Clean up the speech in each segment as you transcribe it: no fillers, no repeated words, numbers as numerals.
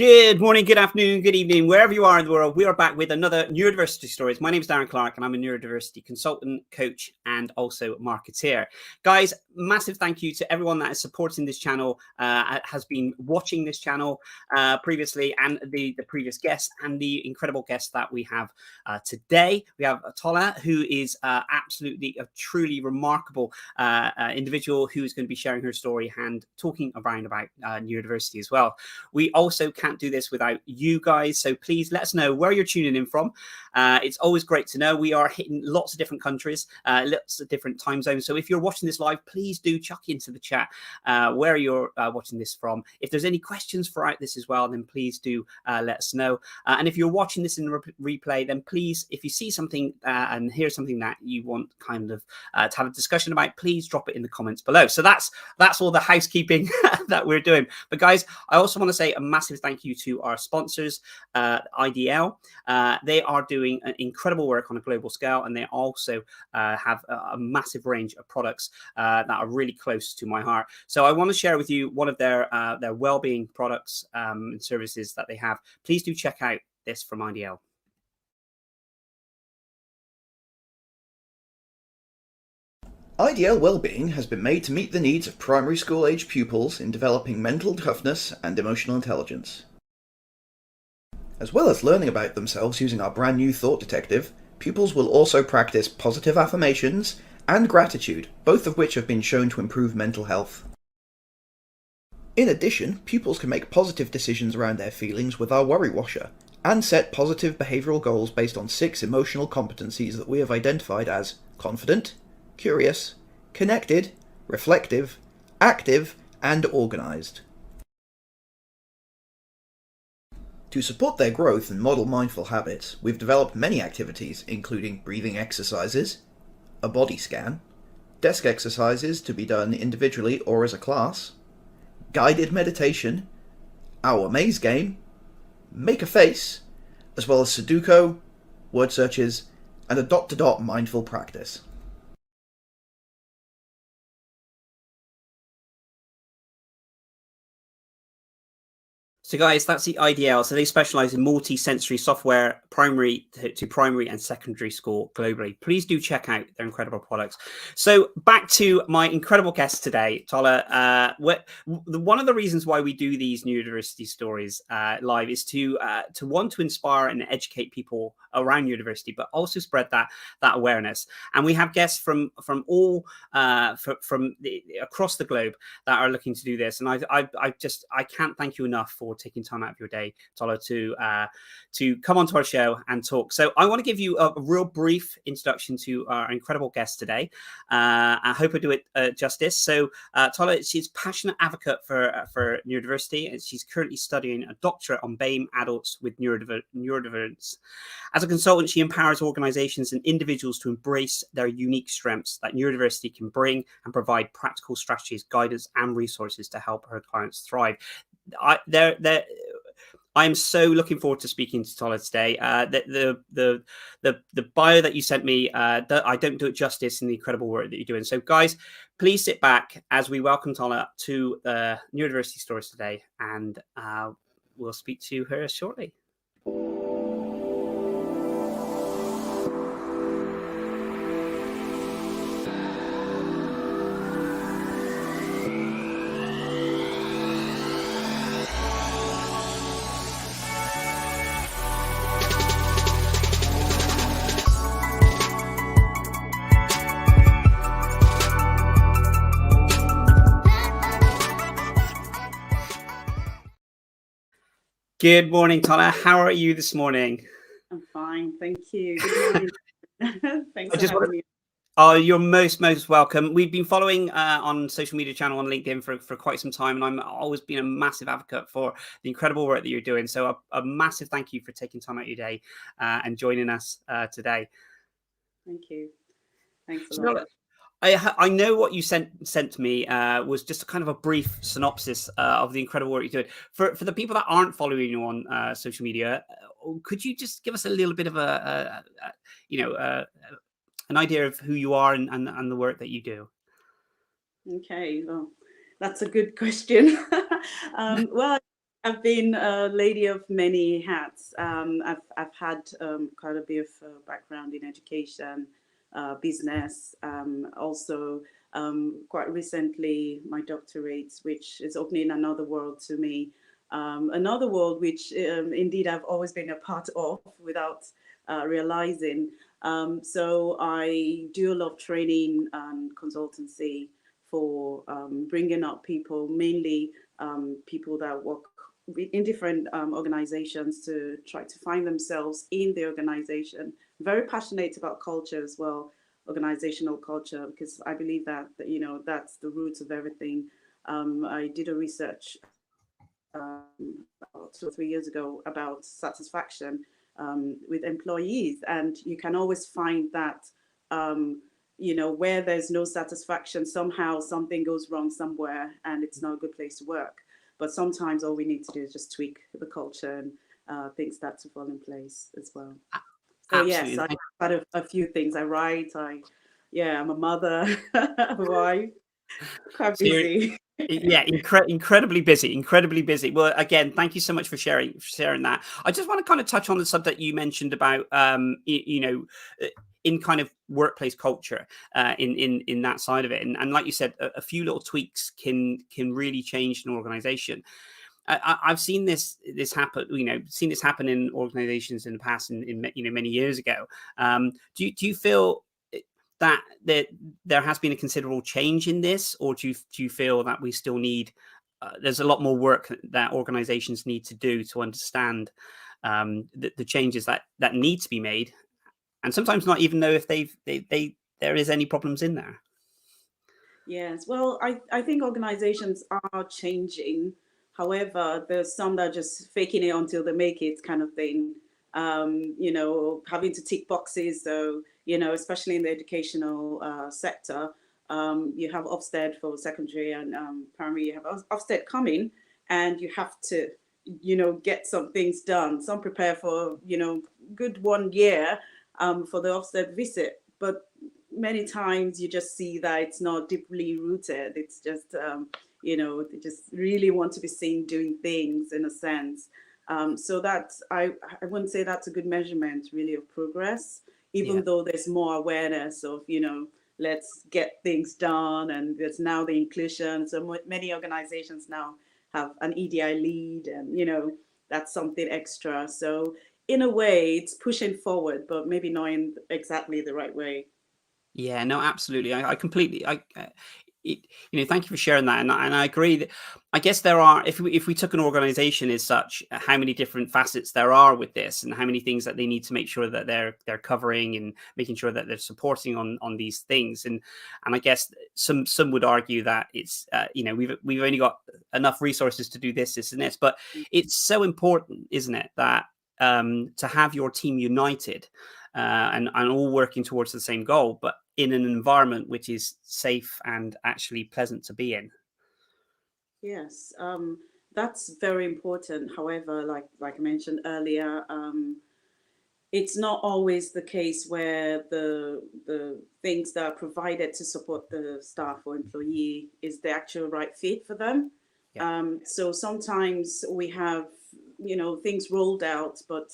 Good morning, good afternoon, good evening, wherever you are in the world. We are back with another Neurodiversity Stories. My name is Darren Clark and I'm a neurodiversity consultant, coach, and also marketeer. Guys, massive thank you to everyone that is supporting this channel, has been watching this channel previously, and the previous guests and the incredible guests that we have today. We have Tola, who is absolutely a truly remarkable individual who is going to be sharing her story and talking around about neurodiversity as well. We also can't do this without you guys, so please let us know where you're tuning in from. It's always great to know. We are hitting lots of different countries, lots of different time zones, so if you're watching this live, please do chuck into the chat where you're watching this from. If there's any questions throughout this as well, then please do let us know. And if you're watching this in replay, then please, if you see something and hear something that you want kind of to have a discussion about, please drop it in the comments below. So that's all the housekeeping that we're doing. But guys, I also want to say a massive thank you to our sponsors, IDL. They are doing an incredible work on a global scale, and they also have a massive range of products that are really close to my heart. So I want to share with you one of their well-being products and services that they have. Please do check out this from IDL. IDL Wellbeing has been made to meet the needs of primary school age pupils in developing mental toughness and emotional intelligence. As well as learning about themselves using our brand new thought detective, pupils will also practice positive affirmations and gratitude, both of which have been shown to improve mental health. In addition, pupils can make positive decisions around their feelings with our Worry Washer, and set positive behavioural goals based on 6 emotional competencies that we have identified as confident, curious, connected, reflective, active, and organised. To support their growth and model mindful habits, we've developed many activities, including breathing exercises, a body scan, desk exercises to be done individually or as a class, guided meditation, our maze game, make a face, as well as Sudoku, word searches, and a dot-to-dot mindful practice. So guys, that's the IDL. So they specialize in multi-sensory software, primary to primary and secondary school globally. Please do check out their incredible products. So back to my incredible guest today, Tola. One of the reasons why we do these neurodiversity stories live is to want to inspire and educate people around neurodiversity, but also spread that awareness. And we have guests from all across the globe that are looking to do this. And I can't thank you enough for taking time out of your day, Tola, to come onto our show and talk. So I want to give you a real brief introduction to our incredible guest today. I hope I do it justice. So Tola, she's a passionate advocate for neurodiversity, and she's currently studying a doctorate on BAME adults with neurodivergence. As a consultant, she empowers organizations and individuals to embrace their unique strengths that neurodiversity can bring and provide practical strategies, guidance, and resources to help her clients thrive. I'm so looking forward to speaking to Tola today. The bio that you sent me, I don't do it justice in the incredible work that you're doing. So guys, please sit back as we welcome Tola to Neurodiversity Stories today, and we'll speak to her shortly. Good morning, Tola. How are you this morning? I'm fine, thank you. Good morning. Thanks for having me. Oh, you're most welcome. We've been following on social media channel on LinkedIn for quite some time, and I'm always been a massive advocate for the incredible work that you're doing. So a massive thank you for taking time out of your day and joining us today. Thank you. Thanks a lot. I know what you sent to me was just a kind of a brief synopsis of the incredible work you're doing. For the people that aren't following you on social media, could you just give us a little bit of an idea of who you are and the work that you do? Okay, well, that's a good question. Well, I've been a lady of many hats. I've had quite a bit of background in education, business, also quite recently my doctorate, which is opening another world to me, another world which indeed I've always been a part of without realizing. So I do a lot of training and consultancy for bringing up people, mainly people that work in different organizations to try to find themselves in the organization. Very passionate about culture as well, organizational culture, because I believe that that's the root of everything. I did a research about 2 or 3 years ago about satisfaction with employees, and you can always find that where there's no satisfaction, somehow something goes wrong somewhere, and it's not a good place to work. But sometimes all we need to do is just tweak the culture, and things start to fall in place as well. So yes, Absolutely. I've had a few things. I write. I'm a mother, a wife, quite So you're, busy. yeah, incredibly busy. Well, again, thank you so much for sharing that. I just want to kind of touch on the subject you mentioned about in kind of workplace culture, in that side of it, and like you said, a few little tweaks can really change an organization. I've seen this happen. Seen this happen in organizations in the past, in many years ago. Do you feel that there has been a considerable change in this, or do you feel that we still need there's a lot more work that organizations need to do to understand the changes that need to be made, and sometimes not even know if there is any problems in there? Yes, well, I think organizations are changing. However, there's some that are just faking it until they make it kind of thing. Having to tick boxes. So, especially in the educational sector, you have Ofsted for secondary and primary, you have Ofsted coming, and you have to, get some things done. Some prepare for, good 1 year for the Ofsted visit. But many times you just see that it's not deeply rooted. It's just, they just really want to be seen doing things in a sense. So that's, I wouldn't say that's a good measurement really of progress, even though there's more awareness of, let's get things done. And there's now the inclusion. So many organizations now have an EDI lead, and, that's something extra. So in a way, it's pushing forward, but maybe not in exactly the right way. Yeah, no, absolutely. I completely, thank you for sharing that. And I agree that, I guess there are, if we took an organization as such, how many different facets there are with this, and how many things that they need to make sure that they're covering, and making sure that they're supporting on these things. And I guess some would argue that it's, we've only got enough resources to do this and this, but it's so important, isn't it, that to have your team united, and all working towards the same goal, but in an environment which is safe and actually pleasant to be in. Yes, that's very important. However, like I mentioned earlier, it's not always the case where the things that are provided to support the staff or employee is the actual right fit for them. Yeah. So sometimes we have, things rolled out, but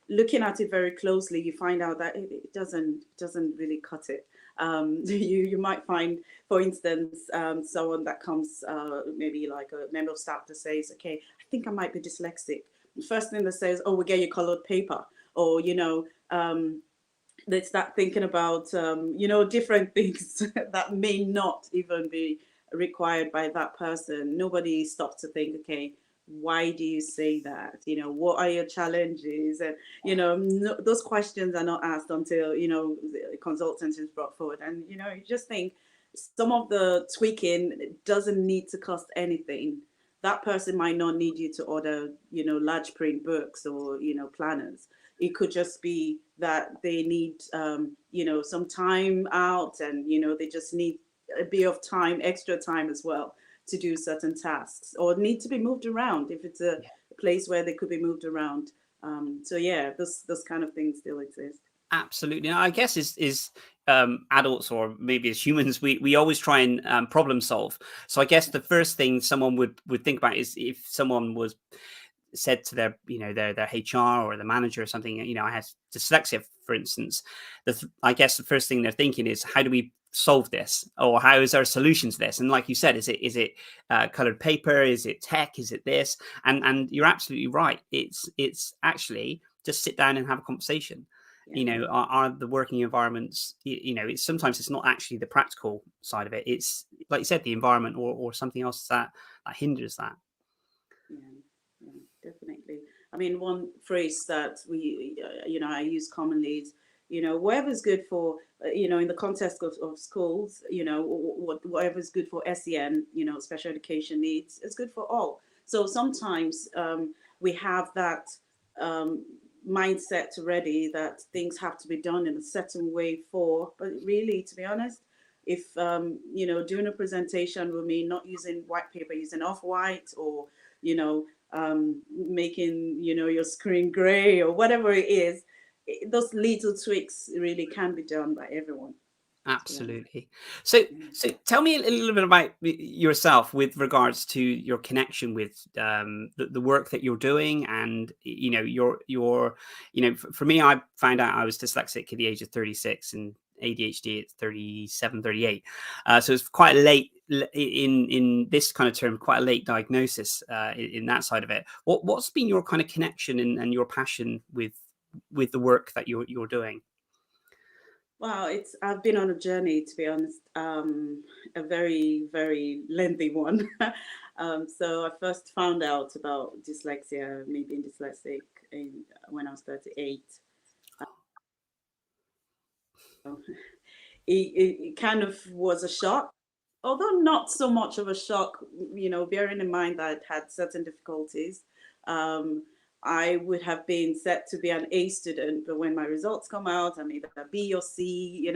looking at it very closely, you find out that it doesn't really cut it. You might find, for instance, someone that comes, maybe like a member of staff that says, okay, I think I might be dyslexic. The first thing that says, oh, we'll get you colored paper. Or, they start thinking about, different things that may not even be required by that person. Nobody stops to think, okay, why do you say that? What are your challenges? And, those questions are not asked until, the consultant is brought forward. And, you just think some of the tweaking doesn't need to cost anything. That person might not need you to order, large print books or, planners. It could just be that they need, some time out, and, they just need a bit of time, extra time as well, to do certain tasks, or need to be moved around if it's a place where they could be moved around. So yeah, those kind of things still exist. Absolutely. Now, I guess is adults, or maybe as humans, we always try and problem solve. So I guess the first thing someone would think about is if someone was said to their, their HR or the manager or something, I have dyslexia, for instance, I guess the first thing they're thinking is, how do we solve this, or how is our solution to this? And like you said, is it colored paper, is it tech, is it this? And you're absolutely right. It's actually just sit down and have a conversation. Are the working environments, it's sometimes it's not actually the practical side of it, it's like you said, the environment or something else that hinders that. Yeah, definitely. I mean, one phrase that I use commonly is, whatever's good for, in the context of schools, whatever's good for SEN, special education needs, is good for all. So sometimes we have that mindset already that things have to be done in a certain way but really, to be honest, if, doing a presentation will mean not using white paper, using off-white, or, making, your screen gray or whatever it is, those little tweaks really can be done by everyone. Absolutely. So tell me a little bit about yourself with regards to your connection with the work that you're doing, and your for me, I found out I was dyslexic at the age of 36 and ADHD at 37, 38. So it's quite late in this kind of term, quite a late diagnosis in that side of it. What's been your kind of connection and your passion with the work that you're doing? Well, I've been on a journey, to be honest, a very, very lengthy one. So I first found out about dyslexia, me being dyslexic, when I was 38. It kind of was a shock, although not so much of a shock, bearing in mind that I had certain difficulties. I would have been set to be an A student, but when my results come out, I'm either a B or C,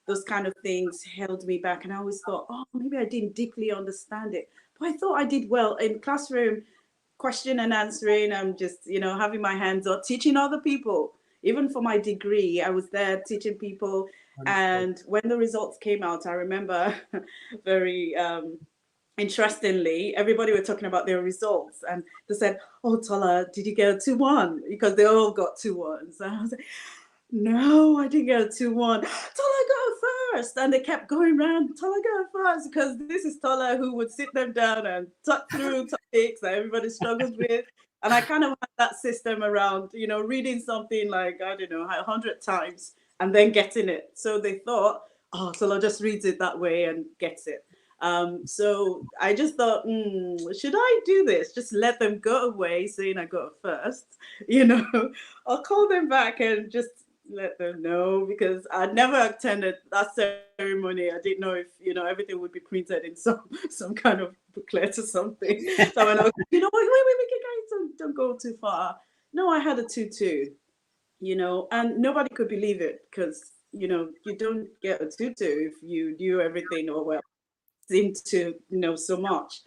those kind of things held me back. And I always thought, oh, maybe I didn't deeply understand it. But I thought I did well in classroom, question and answering. I'm just, having my hands on, teaching other people. Even for my degree, I was there teaching people. And when the results came out, I remember very interestingly, everybody were talking about their results, and they said, "Oh, Tola, did you get a 2-1?" Because they all got 2-1s. And I was like, "No, I didn't get a 2-1. Tola got a first." And they kept going around, "Tola got a first," because this is Tola who would sit them down and talk through topics that everybody struggles with. And I kind of had that system around, reading something like, I don't know, 100 times and then getting it. So they thought, oh, Tola just reads it that way and gets it. So I just thought, should I do this? Just let them go away saying I got a first, I'll call them back and just let them know, because I never attended that ceremony. I didn't know if, everything would be printed in some kind of booklet or something. So I went, wait, guys, don't go too far. No, I had a 2-2, and nobody could believe it, because, you don't get a 2-2 if you knew everything or well, seemed to know so much.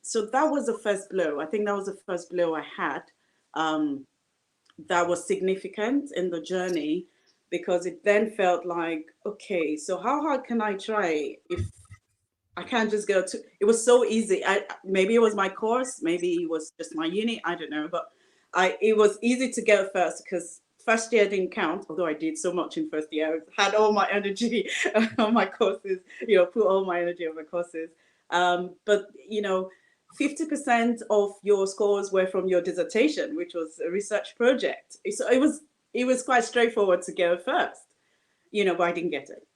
So that was the first blow. I think that was the first blow I had that was significant in the journey, because it then felt like, okay, so how hard can I try if I can't just go to, it was so easy. Maybe it was my course, maybe it was just my uni, I don't know, but it was easy to get first, because first year didn't count, although I did so much in first year. I had all my energy on my courses, put all my energy on my courses. But, 50% of your scores were from your dissertation, which was a research project. So it was quite straightforward to get first, but I didn't get it.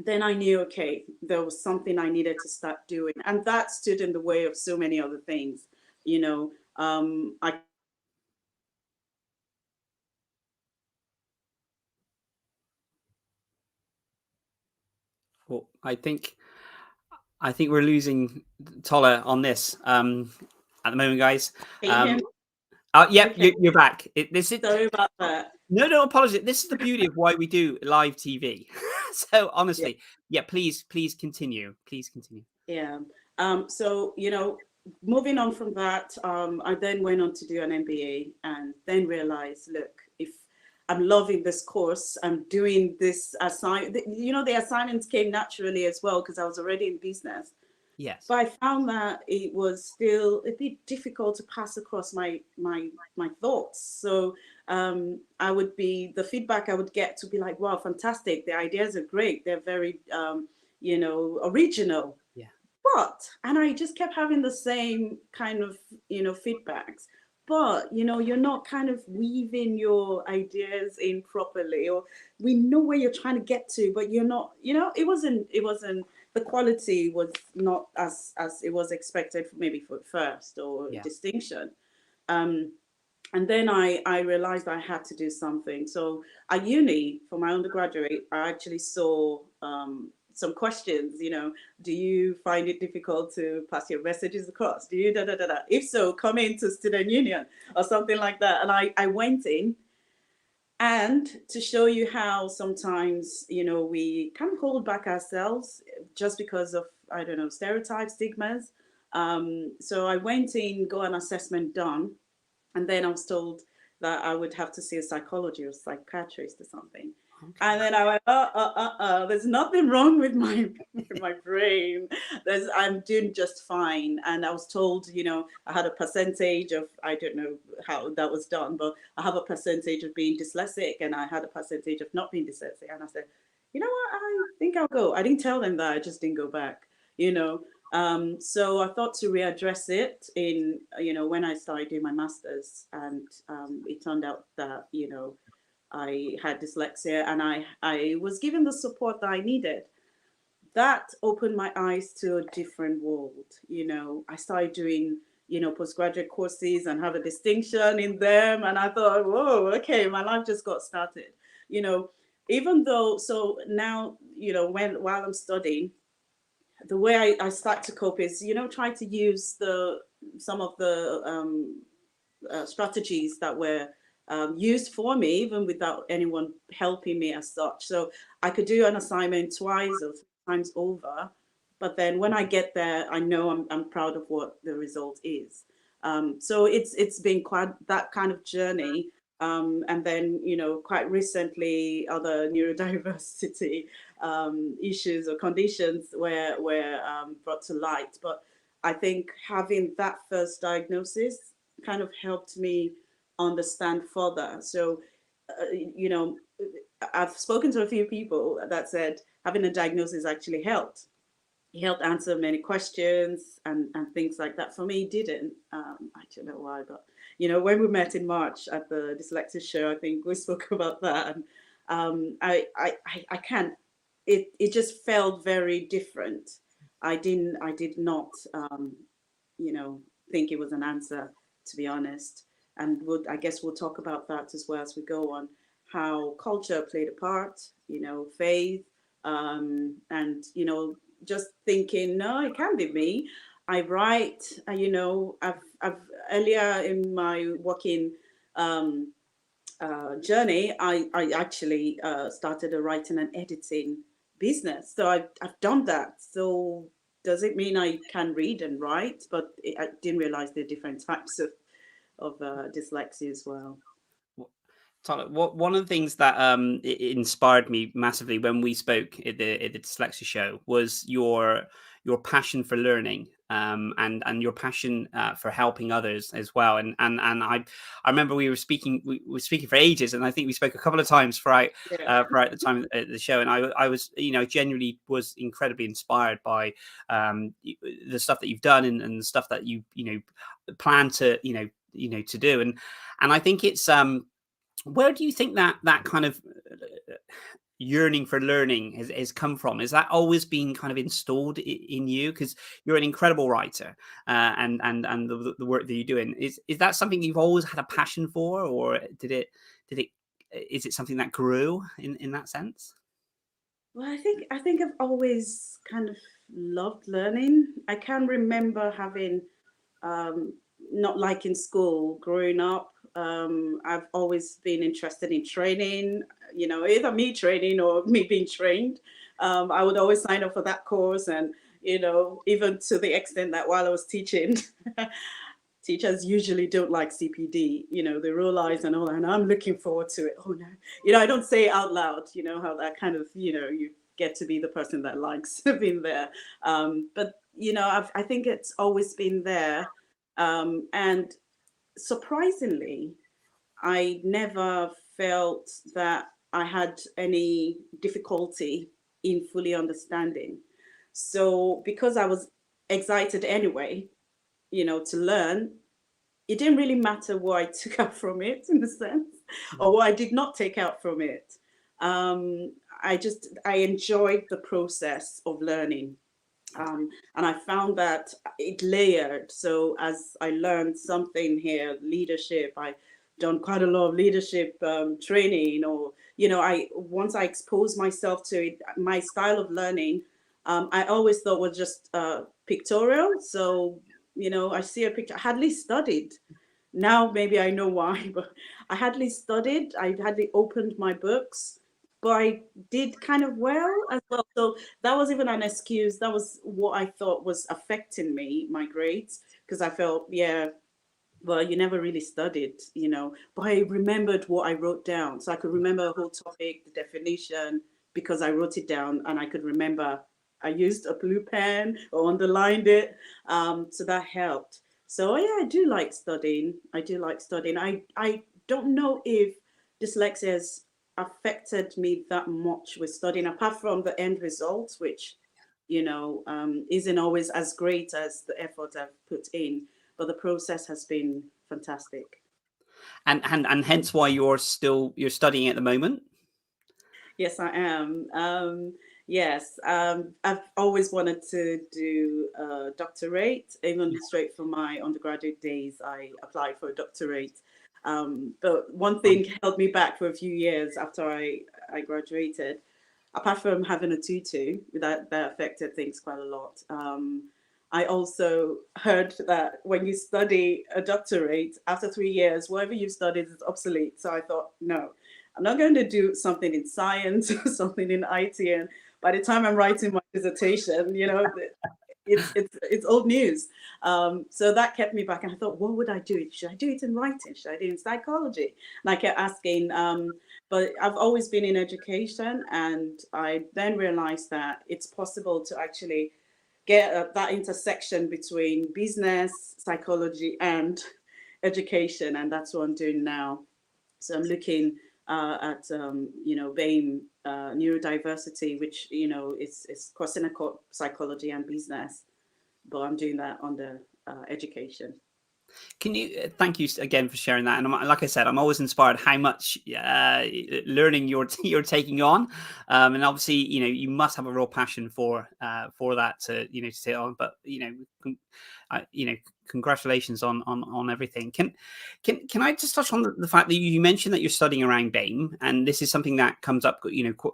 Then I knew, okay, there was something I needed to start doing. And that stood in the way of so many other things. Well, I think we're losing Tola on this at the moment, guys. Yeah, okay. You're back. Sorry about that. No, apologies. This is the beauty of why we do live TV. So honestly, please continue. Please continue. Yeah. So, moving on from that, I then went on to do an MBA, and then realized, look, if I'm loving this course. I'm doing this assignment. You know, the assignments came naturally as well because I was already in business. Yes. But I found that it was still a bit difficult to pass across my thoughts. So the feedback I would get to be like, wow, fantastic. The ideas are great. They're very, original. Yeah. And I just kept having the same kind of, feedbacks. But, you're not kind of weaving your ideas in properly, or we know where you're trying to get to, but you're not, it wasn't, the quality was not as it was expected for first or distinction. And then I realized I had to do something. So at uni, for my undergraduate, I actually saw some questions, do you find it difficult to pass your messages across? Do you If so, come into student union or something like that. And I went in, and to show you how sometimes, we can hold back ourselves just because of, I don't know, stereotypes, stigmas. So I went in, got an assessment done, and then I was told that I would have to see a psychologist or psychiatrist or something. Okay. And then I went, there's nothing wrong with my brain. I'm doing just fine. And I was told, I had a percentage of, I don't know how that was done, but I have a percentage of being dyslexic, and I had a percentage of not being dyslexic. And I said, you know what, I think I'll go. I didn't tell them that, I just didn't go back, So I thought to readdress it in, when I started doing my master's, and it turned out that, I had dyslexia, and I was given the support that I needed. That opened my eyes to a different world. I started doing, postgraduate courses and have a distinction in them. And I thought, whoa, okay, my life just got started, even though, so now, while I'm studying, the way I start to cope is, try to use some of the strategies that were used for me, even without anyone helping me as such. So I could do an assignment twice or 3 times over, but then when I get there, I know I'm proud of what the result is. So it's been quite that kind of journey. And then, quite recently, other neurodiversity issues or conditions were brought to light. But I think having that first diagnosis kind of helped me understand further. So, I've spoken to a few people that said having a diagnosis actually helped. It helped answer many questions and things like that. For me, it didn't. I don't know why, but when we met in March at the dyslexia show, I think we spoke about that, and I can't. It just felt very different. I did not, think it was an answer, to be honest. And I guess we'll talk about that as well as we go on, how culture played a part, faith, and, just thinking, no, it can't be me. I write, I've earlier in my working journey, I actually started a writing and editing business. So I've done that. So does it mean I can read and write? But I didn't realize there are different types of dyslexia as well. Tola, one of the things that inspired me massively when we spoke at the dyslexia show was your passion for learning, and your passion for helping others as well. And I remember we were speaking for ages, and I think we spoke a couple of times throughout the time at the show. And I was genuinely was incredibly inspired by the stuff that you've done and the stuff that you plan to to do. And I think it's where do you think that kind of yearning for learning has come from? Is that always been kind of installed in you? Because you're an incredible writer, and the work that you're doing, is that something you've always had a passion for, or is it something that grew in that sense? Well, I think I've always kind of loved learning. I can remember having not liking school growing up. I've always been interested in training, either me training or me being trained. I would always sign up for that course, and even to the extent that while I was teaching teachers usually don't like CPD, they roll eyes and all that, and I'm looking forward to it. Oh no, I don't say it out loud, how that kind of, you get to be the person that likes being there. But, I think it's always been there. And surprisingly, I never felt that I had any difficulty in fully understanding. So because I was excited anyway, to learn, it didn't really matter what I took out from it, in a sense, or what I did not take out from it. I enjoyed the process of learning. And I found that it layered. So as I learned something here, leadership, I done quite a lot of leadership training, or once I exposed myself to it, my style of learning, I always thought was just pictorial. So I see a picture. I hardly studied. Now maybe I know why, but I hardly studied. I hardly opened my books, but I did kind of well as well. So that was even an excuse. That was what I thought was affecting me, my grades, because I felt, yeah, well, you never really studied, but I remembered what I wrote down. So I could remember a whole topic, the definition, because I wrote it down, and I could remember I used a blue pen or underlined it. So that helped. So yeah, I do like studying. I don't know if dyslexia has affected me that much with studying, apart from the end result, which, isn't always as great as the effort I've put in. But the process has been fantastic. And hence why you're studying at the moment. Yes, I am. Yes, I've always wanted to do a doctorate. Even straight from my undergraduate days, I applied for a doctorate. But one thing held me back for a few years after I graduated. Apart from having a tutu, that affected things quite a lot. I also heard that when you study a doctorate, after 3 years, whatever you've studied is obsolete. So I thought, no, I'm not going to do something in science or something in IT. And by the time I'm writing my dissertation, it's old news. So that kept me back. And I thought, what would I do? Should I do it in writing? Should I do it in psychology? And I kept asking, but I've always been in education. And I then realized that it's possible to actually get that intersection between business, psychology, and education. And that's what I'm doing now. So I'm looking at, BAME, neurodiversity, which, is crossing psychology and business. But I'm doing that under education. Can you thank you again for sharing that? And like I said, I'm always inspired how much learning you're taking on, and obviously, you must have a real passion for that to to stay on. But congratulations on everything. Can I just touch on the fact that you mentioned that you're studying around BAME, and this is something that comes up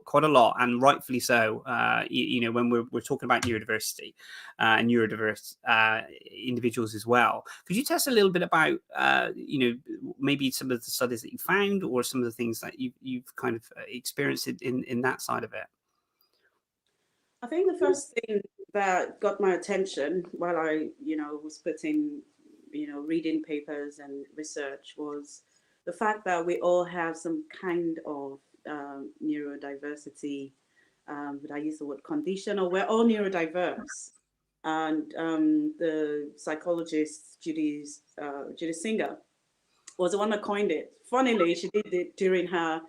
quite a lot, and rightfully so. When we're talking about neurodiversity and neurodiverse individuals as well. Could you tell us a little bit about maybe some of the studies that you found, or some of the things that you've kind of experienced in that side of it? I think the first thing that got my attention while I, was putting, reading papers and research was the fact that we all have some kind of neurodiversity. Would I use the word condition? Or we're all neurodiverse. And the psychologist Judy Singer was the one that coined it. Funnily, she did it during her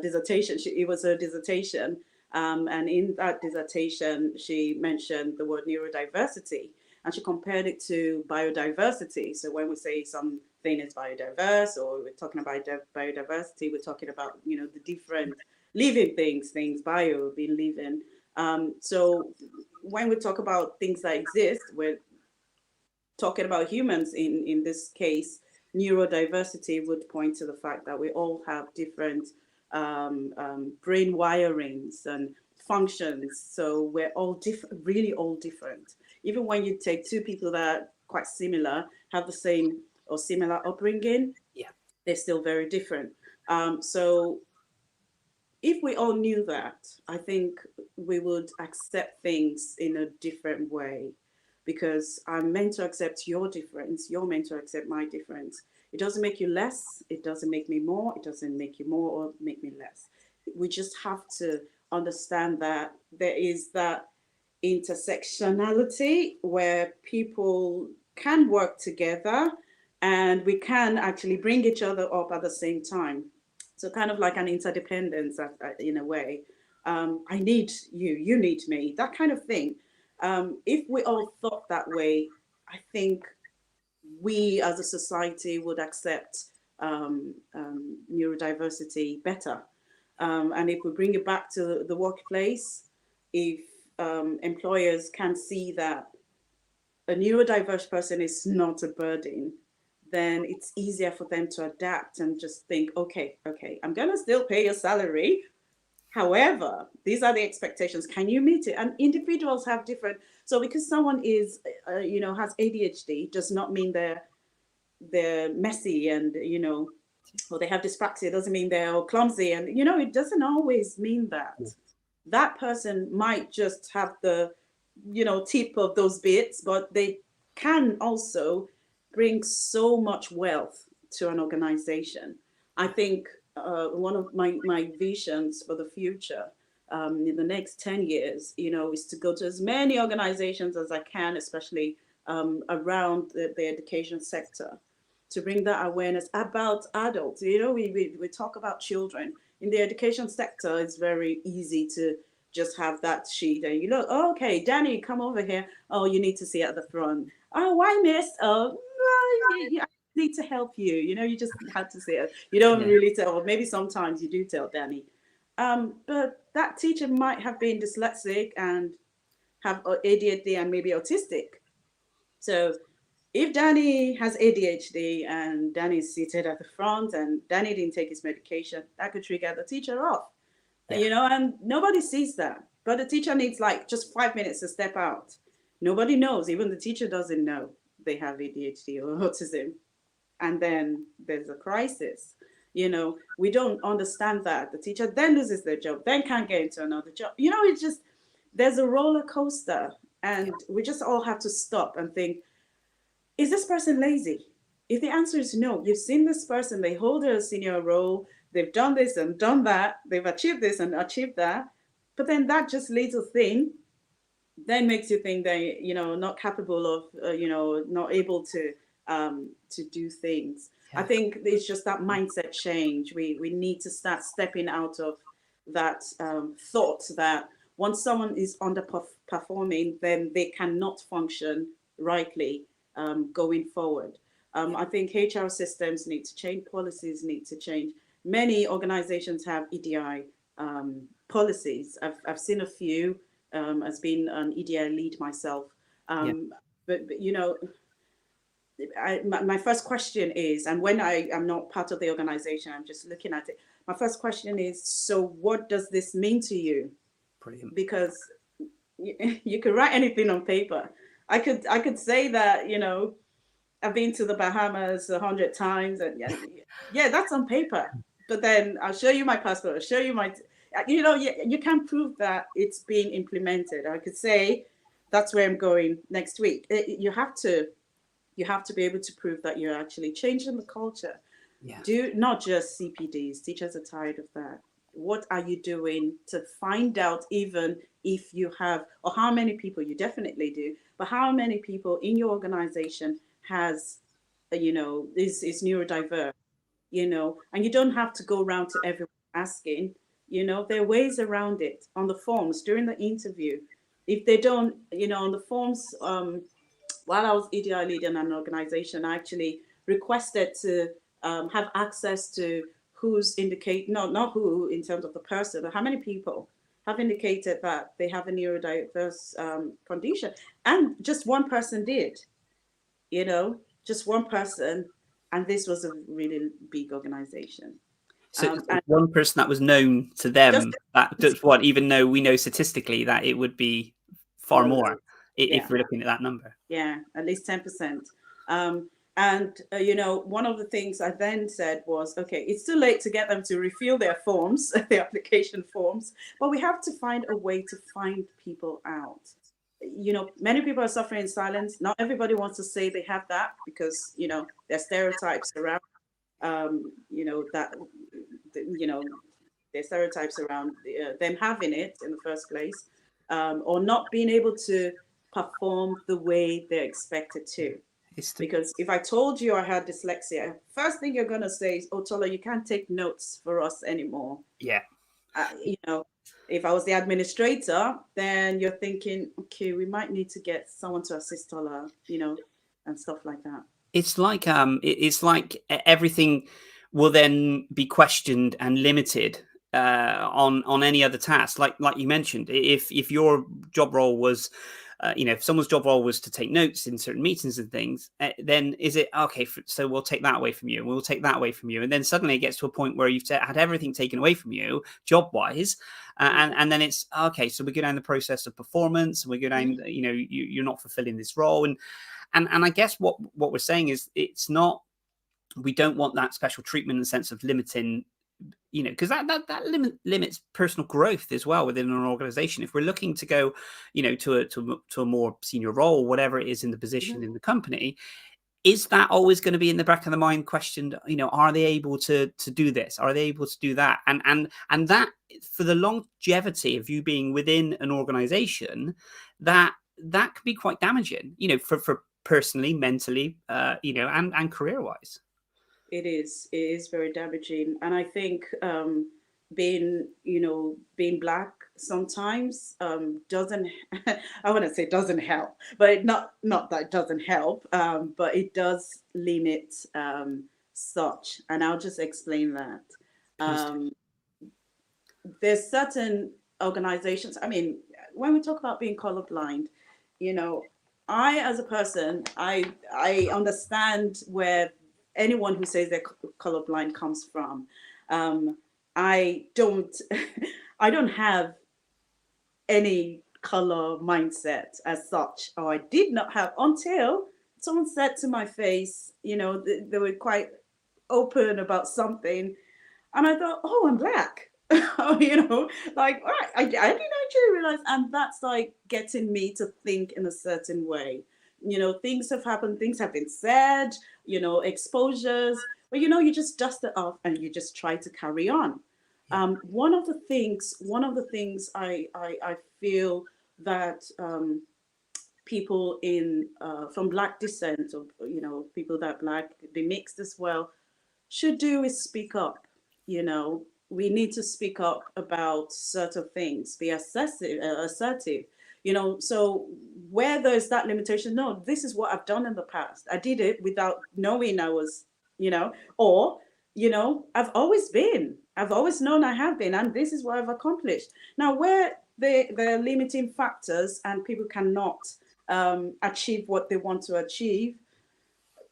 dissertation. It was her dissertation. And in that dissertation, she mentioned the word neurodiversity, and she compared it to biodiversity. So when we say something is biodiverse, or we're talking about biodiversity, we're talking about, the different living things bio being living. So when we talk about things that exist, we're talking about humans in this case. Neurodiversity would point to the fact that we all have different brain wirings and functions. So we're all different, really all different. Even when you take two people that are quite similar, have the same or similar upbringing, they're still very different. So if we all knew that, I think we would accept things in a different way, because I'm meant to accept your difference. You're meant to accept my difference. It doesn't make you less. It doesn't make me more. It doesn't make you more or make me less. We just have to understand that there is that intersectionality where people can work together and we can actually bring each other up at the same time. So kind of like an interdependence in a way. I need you, you need me, that kind of thing. If we all thought that way, I think we as a society would accept neurodiversity better. And if we bring it back to the workplace, if employers can see that a neurodiverse person is not a burden, then it's easier for them to adapt and just think, okay, I'm going to still pay your salary. However, these are the expectations. Can you meet it? And individuals have different. So because someone is, has ADHD, does not mean they're messy and, or they have dyspraxia, doesn't mean they're all clumsy. And, it doesn't always mean that. Yeah. That person might just have the, tip of those bits, but they can also bring so much wealth to an organization. I think one of my visions for the future in the next 10 years, is to go to as many organizations as I can, especially around the education sector, to bring that awareness about adults. We talk about children. In the education sector, it's very easy to just have that sheet and you look, oh, okay, Danny, come over here. Oh, you need to see at the front. Oh, why, miss? Oh, I need to help you. You just had to say it. You don't really tell, or maybe sometimes you do tell Danny. But that teacher might have been dyslexic and have ADHD and maybe autistic. So if Danny has ADHD and Danny's seated at the front and Danny didn't take his medication, that could trigger the teacher off. And nobody sees that. But the teacher needs just 5 minutes to step out. Nobody knows, even the teacher doesn't know they have ADHD or autism. And then there's a crisis. We don't understand that. The teacher then loses their job, then can't get into another job. It's just, there's a roller coaster. And we just all have to stop and think, is this person lazy? If the answer is no, you've seen this person, they hold a senior role, they've done this and done that, they've achieved this and achieved that. But then that just little thing then makes you think they're, not capable of, not able to do things. Yeah. I think it's just that mindset change. We need to start stepping out of that thought that once someone is underperforming, then they cannot function rightly going forward. I think HR systems need to change, policies need to change. Many organizations have EDI policies. I've seen a few as being an EDI lead myself. But my first question is, and when I am not part of the organization, I'm just looking at it. My first question is, so what does this mean to you? Brilliant. Because you could write anything on paper. I could say that, I've been to the Bahamas 100 times and that's on paper. But then I'll show you my passport, I'll show you my, you can't prove that it's being implemented. I could say that's where I'm going next week. You have to be able to prove that you're actually changing the culture. Yeah. Do not just CPDs. Teachers are tired of that. What are you doing to find out, even if you have, or how many people, you definitely do, but how many people in your organization has, is neurodiverse, and you don't have to go around to everyone asking, there are ways around it on the forms during the interview. If they don't, on the forms, while I was EDI leading an organization, I actually requested to have access to who's not who in terms of the person, but how many people have indicated that they have a neurodiverse condition. And just one person did, just one person. And this was a really big organization. So one person that was known to them, even though we know statistically that it would be far more if we're looking at that number. Yeah, at least 10%. One of the things I then said was, okay, it's too late to get them to refill their forms, the application forms, but we have to find a way to find people out. many people are suffering in silence. Not everybody wants to say they have that because, there's stereotypes around, that, there's stereotypes around them having it in the first place, or not being able to perform the way they're expected to. Because if I told you I had dyslexia, first thing you're going to say is, oh, Tola, you can't take notes for us anymore. Yeah. If I was the administrator, then you're thinking, okay, we might need to get someone to assist Tola, and stuff like that. It's like everything will then be questioned and limited on any other task. Like you mentioned, if your job role was, if someone's job role was to take notes in certain meetings and things, then is it okay? So we'll take that away from you, and we'll take that away from you, and then suddenly it gets to a point where you've had everything taken away from you, job wise, and then it's okay. So we go down the process of performance, and we go down, you're not fulfilling this role, and I guess what we're saying is it's not. We don't want that special treatment in the sense of limiting. Because that limits personal growth as well within an organization. If we're looking to go, to a more senior role, whatever it is in the position in the company, is that always going to be in the back of the mind questioned? Are they able to do this? Are they able to do that? And that, for the longevity of you being within an organization, that can be quite damaging. For personally, mentally, and career wise. It is very damaging. And I think being Black sometimes doesn't, I wouldn't say doesn't help, but not that it doesn't help, but it does limit such. And I'll just explain that. There's certain organizations, when we talk about being colorblind, I, as a person, I understand where anyone who says they're colorblind comes from. I don't have any color mindset as such, or I did not have until someone said to my face, they were quite open about something, and I thought, oh, I'm Black. Like, all right, I didn't actually realize, and that's like getting me to think in a certain way. Things have happened, things have been said, exposures, but you just dust it off and you just try to carry on. One of the things I feel that people from Black descent, or people that are Black, they mix this well, should do is speak up. We need to speak up about certain things, be assertive. So where there's that limitation, no, this is what I've done in the past. I did it without knowing I was, or, I've always known I have been, and this is what I've accomplished. Now, where there are limiting factors and people cannot achieve what they want to achieve,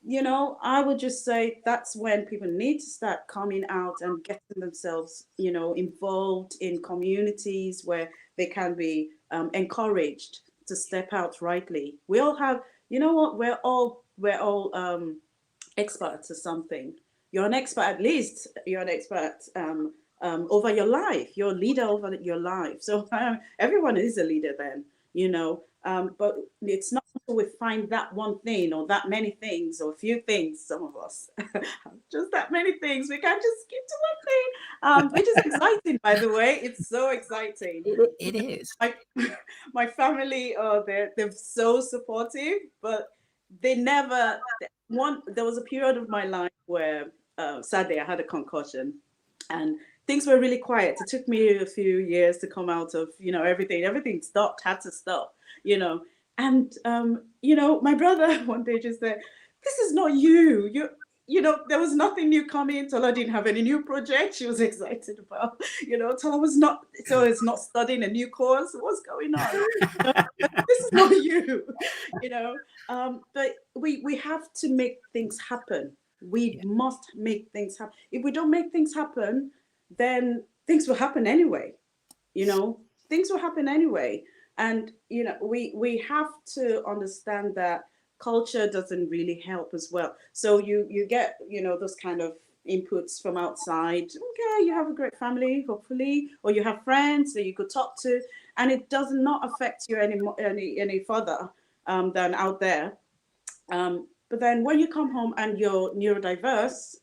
I would just say that's when people need to start coming out and getting themselves, involved in communities where they can be encouraged to step out rightly. We all have, we're all experts at something. You're an expert, at least you're an expert over your life. You're a leader over your life. So everyone is a leader then, but it's not until we find that one thing or that many things or a few things, some of us, just that many things, we can't just skip to one thing, which is exciting, by the way. It's so exciting. It is. My family, they're so supportive, but they never, there was a period of my life where sadly I had a concussion and things were really quiet. It took me a few years to come out of, everything stopped, had to stop, and, my brother one day just said, this is not you. There was nothing new coming. Tola didn't have any new project she was excited about. Tola was not studying a new course. What's going on? This is not you, but we have to make things happen. We must make things happen. If we don't make things happen, then things will happen anyway. Things will happen anyway. And, we have to understand that culture doesn't really help as well. So you get, those kind of, inputs from outside. Okay, you have a great family, hopefully, or you have friends that you could talk to, and it does not affect you any further than out there. But then when you come home and you're neurodiverse,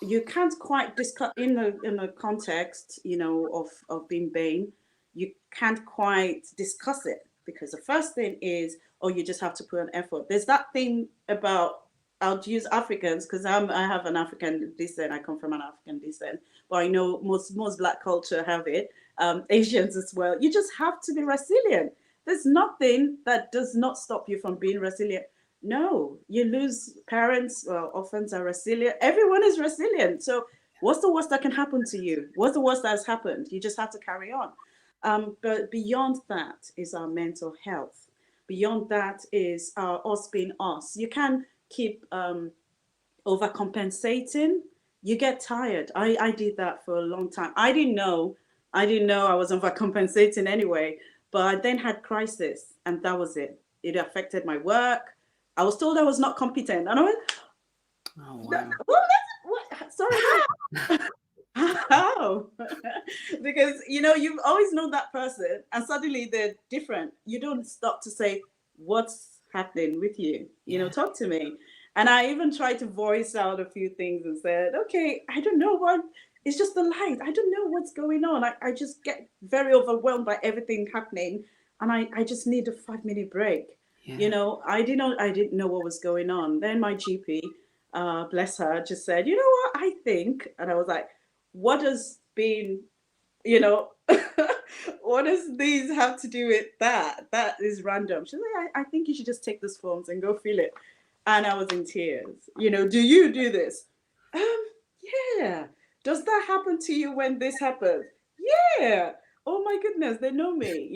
you can't quite discuss in the context, of being BAME. You can't quite discuss it because the first thing is, oh, you just have to put an effort. There's that thing about, I'll use Africans because I have an African descent. I come from an African descent, but I know most Black culture have it. Asians as well. You just have to be resilient. There's nothing that does not stop you from being resilient. No, you lose parents, well, orphans are resilient. Everyone is resilient. So what's the worst that can happen to you? What's the worst that has happened? You just have to carry on. But beyond that is our mental health. Beyond that is us being us. You can keep overcompensating. You get tired. I did that for a long time. I didn't know I was overcompensating anyway, but I then had crisis, and that was it. It affected my work. I was told I was not competent, and I went, "Oh wow, what? Sorry, how?" Because you've always known that person, and suddenly they're different. You don't stop to say, "What's happening with you?" Talk to me. And I even tried to voice out a few things and said, "Okay, I don't know what. It's just the light. I don't know what's going on. I just get very overwhelmed by everything happening, and I just need a 5-minute break." yeah. I didn't know what was going on. Then my GP, bless her, just said, "You know what, I think," and I was like, "What does being, what does these have to do with that? That is random." She's like, I think you should just take these forms and go fill it." And I was in tears. Do you do this? Yeah. Does that happen to you when this happens? Yeah. Oh my goodness, they know me.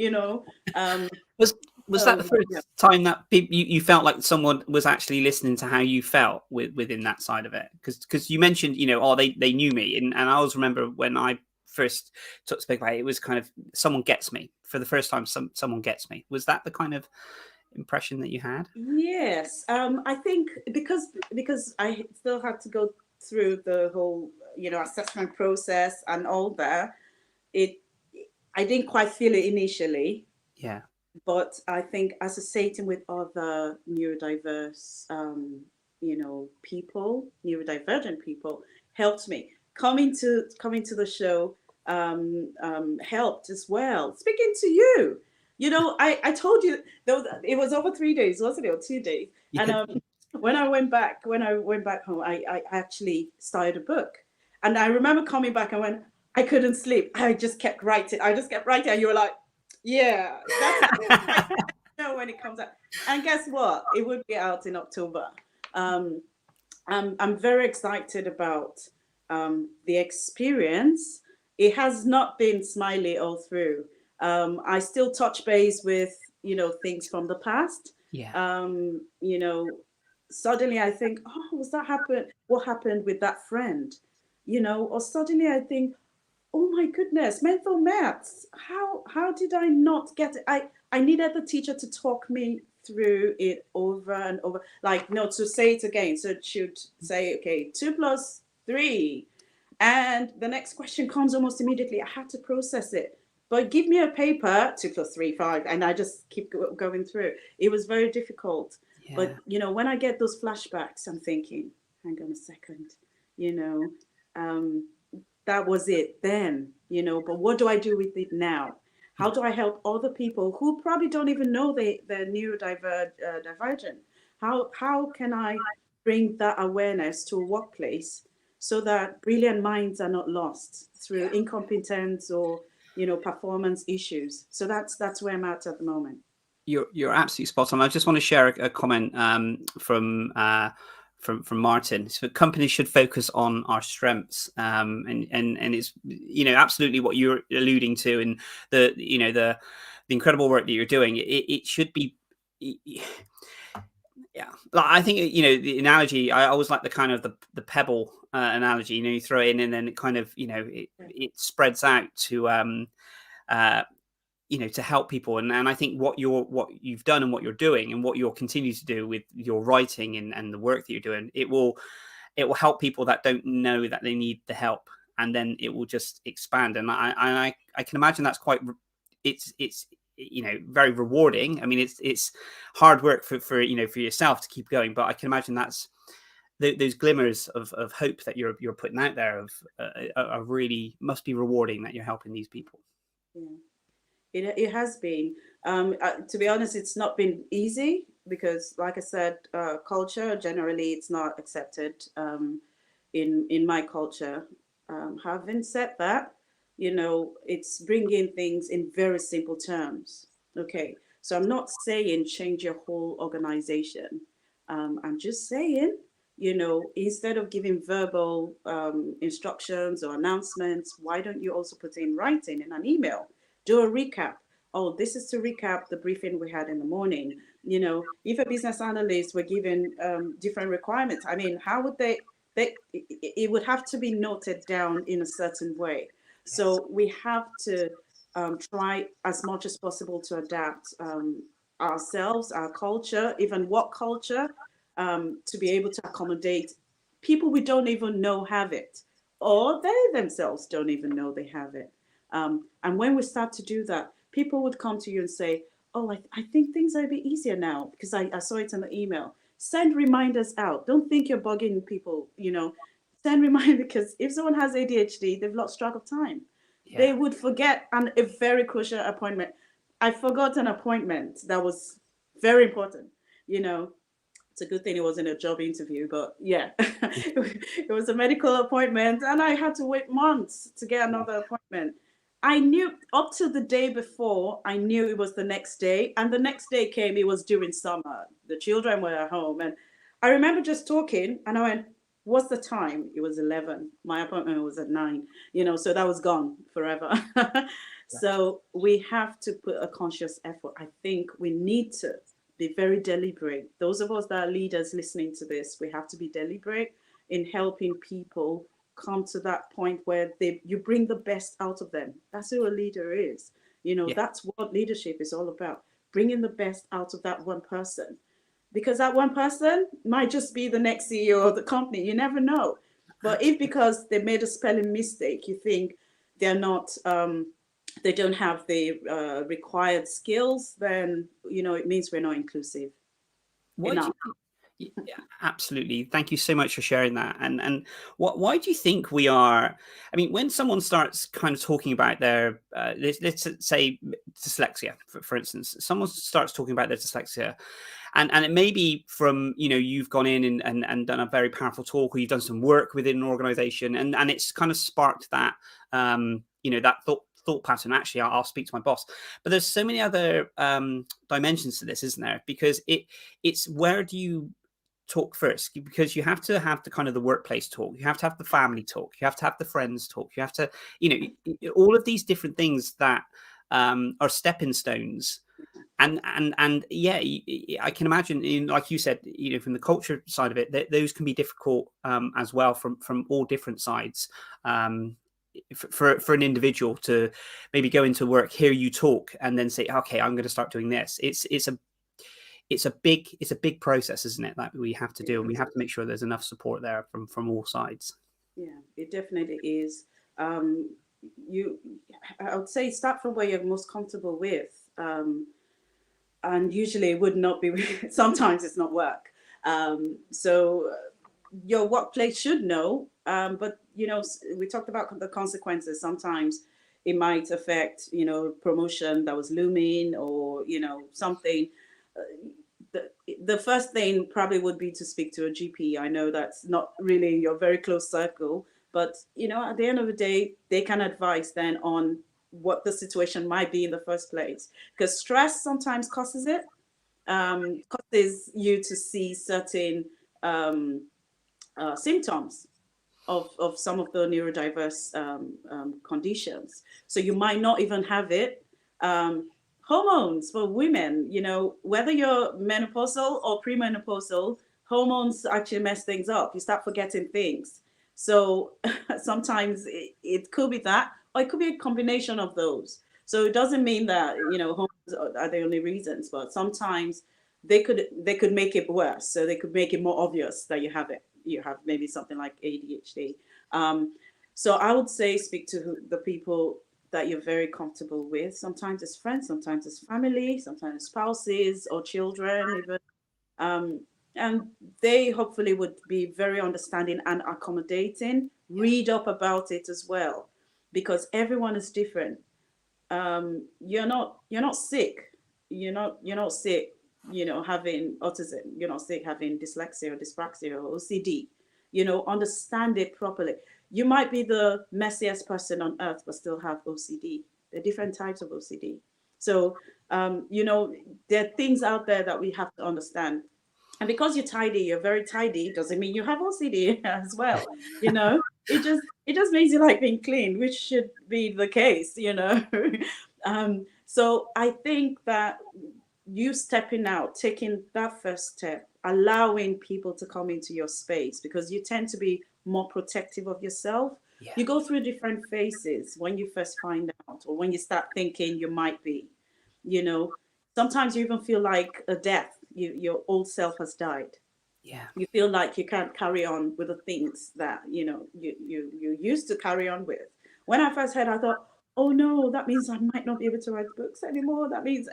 Was that the first Yeah. time that you felt like someone was actually listening to how you felt within that side of it? Because you mentioned, oh, they knew me, and I always remember when I first spoke about it, it was kind of someone gets me for the first time. Someone gets me. Was that the kind of impression that you had? Yes. I think because I still had to go through the whole assessment process and all that. I didn't quite feel it initially. Yeah. But I think associating with other neurodiverse, people, neurodivergent people, helped me. Coming to the show helped as well. Speaking to you, I told you it was over 3 days, wasn't it, or 2 days? Yeah. And when I went back home, I actually started a book, and I remember coming back and when I couldn't sleep, I just kept writing. And you were like, "Yeah, that's when it comes out." And guess what? It would be out in October. I'm very excited about the experience. It has not been smiley all through. I still touch base with things from the past. Yeah. Suddenly I think, "Oh, was that happen? What happened with that friend?" Or suddenly I think, "Oh my goodness, mental maths. How did I not get it?" I needed the teacher to talk me through it over and over, like, no, to say it again. So she would say, "Okay, 2 plus 3," and the next question comes almost immediately. I had to process it. But give me a paper, 2 plus 3, 5, and I just keep going through. It was very difficult. Yeah. But when I get those flashbacks, I'm thinking, hang on a second, that was it then, but what do I do with it now? How do I help other people who probably don't even know they're neurodivergent? How can I bring that awareness to a workplace so that brilliant minds are not lost through incompetence or performance issues? So that's where I'm at the moment. You're absolutely spot on. I just want to share a comment from Martin. So companies should focus on our strengths, and it's absolutely what you're alluding to, and the incredible work that you're doing. It should be. Yeah, like, I think the analogy. I always like the kind of the pebble analogy. You throw it in, and then it kind of it spreads out to to help people. And I think what you've done and what you're doing and what you'll continue to do with your writing and the work that you're doing, it will it will help people that don't know that they need the help, and then it will just expand. And I can imagine that's quite, it's very rewarding. I mean, it's hard work for yourself to keep going, but I can imagine that's those glimmers of hope that you're putting out there are really must be rewarding, that you're helping these people. Yeah, it has been. To be honest, it's not been easy because, like I said, culture generally it's not accepted in my culture. Having said that, it's bringing things in very simple terms. Okay, so I'm not saying change your whole organization. I'm just saying, instead of giving verbal instructions or announcements, why don't you also put in writing in an email? Do a recap. Oh, this is to recap the briefing we had in the morning. If a business analyst were given different requirements, I mean, how would it would have to be noted down in a certain way. Yes. So we have to try as much as possible to adapt ourselves, our culture, even work culture, to be able to accommodate people we don't even know have it, or they themselves don't even know they have it. And when we start to do that, people would come to you and say, oh, I think things are a bit easier now because I saw it in the email. Send reminders out. Don't think you're bugging people, Send reminders, because if someone has ADHD, they've lost track of time. Yeah. They would forget a very crucial appointment. I forgot an appointment that was very important, It's a good thing it wasn't a job interview, but yeah, it was a medical appointment and I had to wait months to get another appointment. I knew up to the day before, I knew it was the next day. And the next day came, it was during summer. The children were at home. And I remember just talking and I went, what's the time? It was 11. My appointment was at 9, so that was gone forever. So we have to put a conscious effort. I think we need to be very deliberate. Those of us that are leaders listening to this, we have to be deliberate in helping people come to that point where you bring the best out of them. That's who a leader is. That's what leadership is all about, bringing the best out of that one person, because that one person might just be the next CEO of the company. You never know. But if because they made a spelling mistake, you think they're not, they don't have the required skills, then, it means we're not inclusive enough. Yeah, absolutely. Thank you so much for sharing that. And why do you think we are? I mean, when someone starts kind of talking about their, let's say dyslexia, for instance, someone starts talking about their dyslexia, and it may be from, you've gone in and done a very powerful talk, or you've done some work within an organization, and it's kind of sparked that, that thought pattern. Actually, I'll speak to my boss. But there's so many other dimensions to this, isn't there? Because it's where do you talk first? Because you have to have the kind of the workplace talk, you have to have the family talk, you have to have the friends talk, you have to, all of these different things that are stepping stones. And yeah, I can imagine, like you said, from the culture side of it, those can be difficult as well from all different sides. For an individual to maybe go into work, hear you talk, and then say, okay, I'm going to start doing this. It's a big process, isn't it, that we have to do, and we have to make sure there's enough support there from all sides. Yeah, it definitely is. I would say start from where you're most comfortable with, and usually it would not be. Sometimes it's not work. So your workplace should know, but we talked about the consequences. Sometimes it might affect promotion that was looming, or something. The first thing probably would be to speak to a GP. I know that's not really your very close circle, but at the end of the day, they can advise then on what the situation might be in the first place, because stress sometimes causes it, causes you to see certain symptoms of some of the neurodiverse conditions. So you might not even have it. Hormones for women, whether you're menopausal or premenopausal, hormones actually mess things up. You start forgetting things. So sometimes it could be that, or it could be a combination of those. So it doesn't mean that, hormones are the only reasons, but sometimes they could make it worse. So they could make it more obvious that you have it. you have maybe something like ADHD. So I would say speak to the people that you're very comfortable with. Sometimes it's friends, sometimes it's family, sometimes it's spouses or children even. Um, and they hopefully would be very understanding and accommodating. Read up about it as well, because everyone is different. You're not sick. You're not sick, having autism. You're not sick having dyslexia or dyspraxia or OCD. Understand it properly. You might be the messiest person on earth, but still have OCD. There are different types of OCD. So, there are things out there that we have to understand. And because you're very tidy, doesn't mean you have OCD as well. It just means you like being clean, which should be the case. So I think that you stepping out, taking that first step, allowing people to come into your space, because you tend to be more protective of yourself. Yeah. You go through different phases when you first find out, or when you start thinking you might be. Sometimes you even feel like a death. Your old self has died. Yeah. You feel like you can't carry on with the things that you used to carry on with. When I first heard, I thought, oh no, that means I might not be able to write books anymore. That means,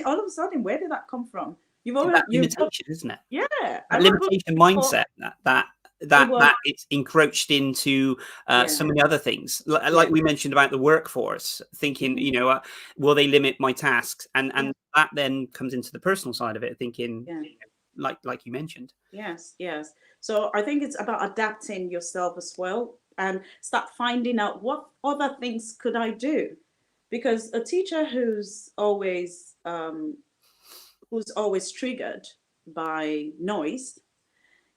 all of a sudden, where did that come from? That limitation, isn't it? Yeah, That limitation mindset that it's encroached into so many other things, like we mentioned about the workforce, thinking, will they limit my tasks? And that then comes into the personal side of it, thinking, like you mentioned. Yes. So I think it's about adapting yourself as well, and start finding out what other things could I do, because a teacher who's always triggered by noise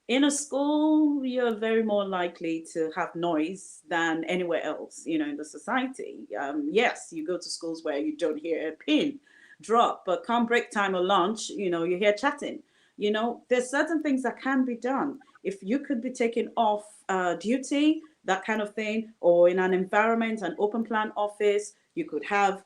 in a school, you're very more likely to have noise than anywhere else, in the society. Yes, you go to schools where you don't hear a pin drop, but come break time or lunch, you hear chatting. There's certain things that can be done. If you could be taken off duty, that kind of thing, or in an environment, an open plan office, you could have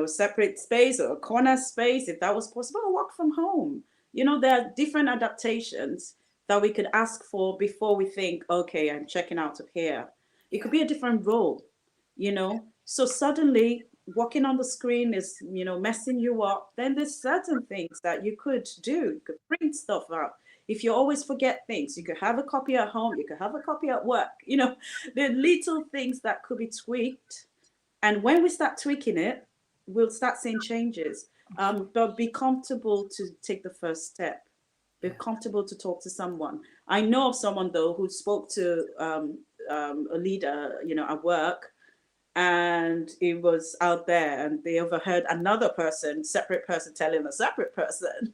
separate space or a corner space, if that was possible, or work from home. There are different adaptations that we could ask for before we think, okay, I'm checking out of here. It could be a different role, So suddenly walking on the screen is, messing you up. Then there's certain things that you could do. You could print stuff out. If you always forget things, you could have a copy at home. You could have a copy at work. There are little things that could be tweaked. And when we start tweaking it, we'll start seeing changes. But be comfortable to take the first step. Be comfortable to talk to someone. I know of someone, though, who spoke to a leader, at work, and it was out there, and they overheard another separate person telling a separate person,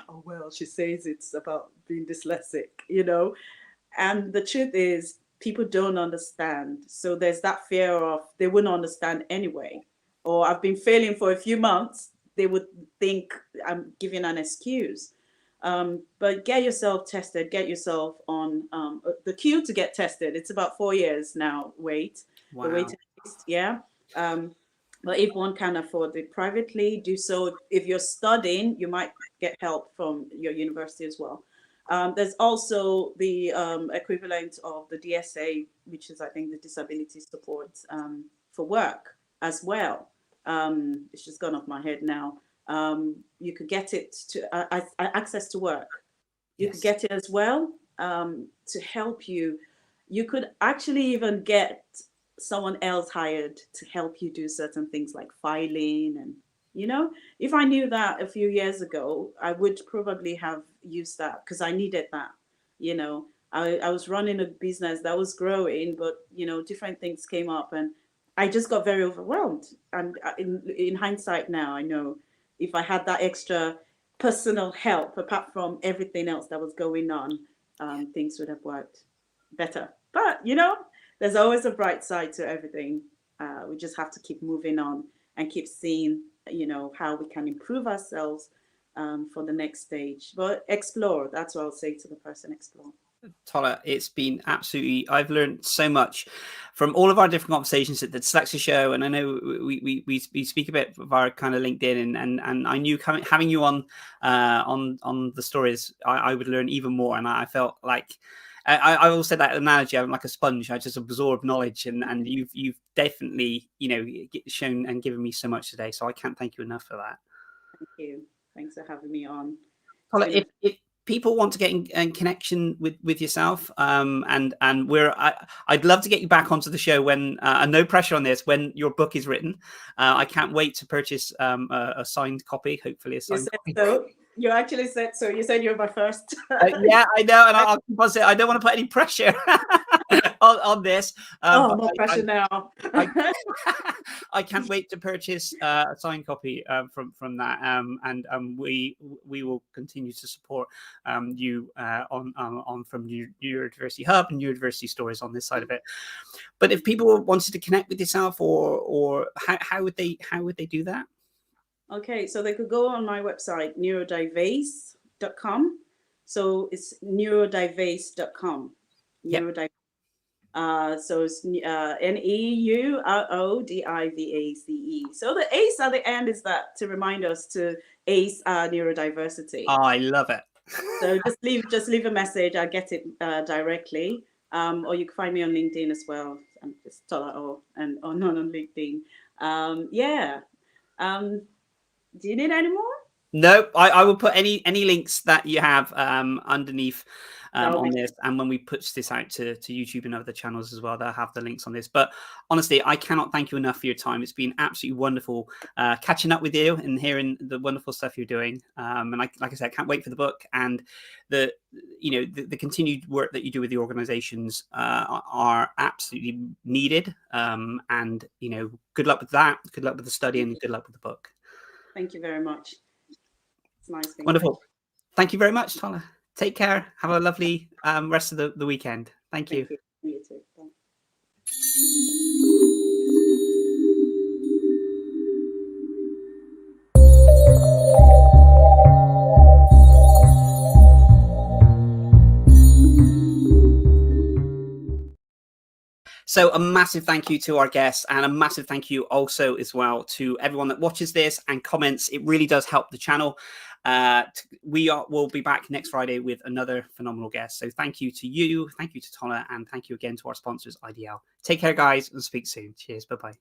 oh, well, she says it's about being dyslexic, And the truth is, people don't understand. So there's that fear of they wouldn't understand anyway. Or I've been failing for a few months. They would think I'm giving an excuse. But get yourself tested. Get yourself on the queue to get tested. It's about 4 years now. Wait. Wow. The waiting list. Yeah. But if one can afford it privately, do so. If you're studying, you might get help from your university as well. There's also the equivalent of the DSA, which is, I think, the disability support for work as well. It's just gone off my head now. You could get it to access to work. You could get it as well to help you. You could actually even get someone else hired to help you do certain things like filing. And, if I knew that a few years ago, I would probably have used that, because I needed that. I was running a business that was growing, but, different things came up and I just got very overwhelmed. And in hindsight now, I know if I had that extra personal help, apart from everything else that was going on, things would have worked better. But, there's always a bright side to everything. We just have to keep moving on and keep seeing, how we can improve ourselves for the next stage. But explore. That's what I'll say to the person, explore. Tola, it's been absolutely, I've learned so much from all of our different conversations at the Dyslexia Show. And I know we speak a bit of our kind of LinkedIn, and I knew having you on the stories, I would learn even more. And I felt like, I always said that analogy, I'm like a sponge. I just absorb knowledge, and you've definitely, shown and given me so much today. So I can't thank you enough for that. Thank you. Thanks for having me on. Tola, if people want to get in connection with yourself, and I'd love to get you back onto the show when, and no pressure on this, when your book is written. I can't wait to purchase a signed copy, hopefully a signed copy. So you actually said so. You said you're my first. Yeah, I know, and I'll keep on saying I don't want to put any pressure on this. No pressure now. I can't wait to purchase a signed copy from that, and we will continue to support you on from Neurodiversity Hub and Neurodiversity Stories on this side of it. But if people wanted to connect with yourself, or how would they do that? Okay, so they could go on my website, neurodiverse.com. So it's neurodiverse.com. Yep. So it's NEURODIVACE. So the ACE at the end is that to remind us to ACE neurodiversity. Oh, I love it. So just leave a message. I'll get it directly. Or you can find me on LinkedIn as well. I'm just Tola Awe and on LinkedIn. Do you need any more? No, I will put any links that you have underneath on this, and when we put this out to YouTube and other channels as well, they'll have the links on this. But honestly, I cannot thank you enough for your time. It's been absolutely wonderful catching up with you and hearing the wonderful stuff you're doing. And like I said, I can't wait for the book, and the continued work that you do with the organizations are absolutely needed. And good luck with that. Good luck with the study, and good luck with the book. Thank you very much. It's nice. Wonderful. Thank you very much, Tola. Take care. Have a lovely rest of the weekend. Thank you. You too. Bye. So a massive thank you to our guests, and a massive thank you also as well to everyone that watches this and comments. It really does help the channel. We'll be back next Friday with another phenomenal guest. So thank you to you, thank you to Tola, and thank you again to our sponsors, IDL. Take care, guys, and speak soon. Cheers. Bye-bye.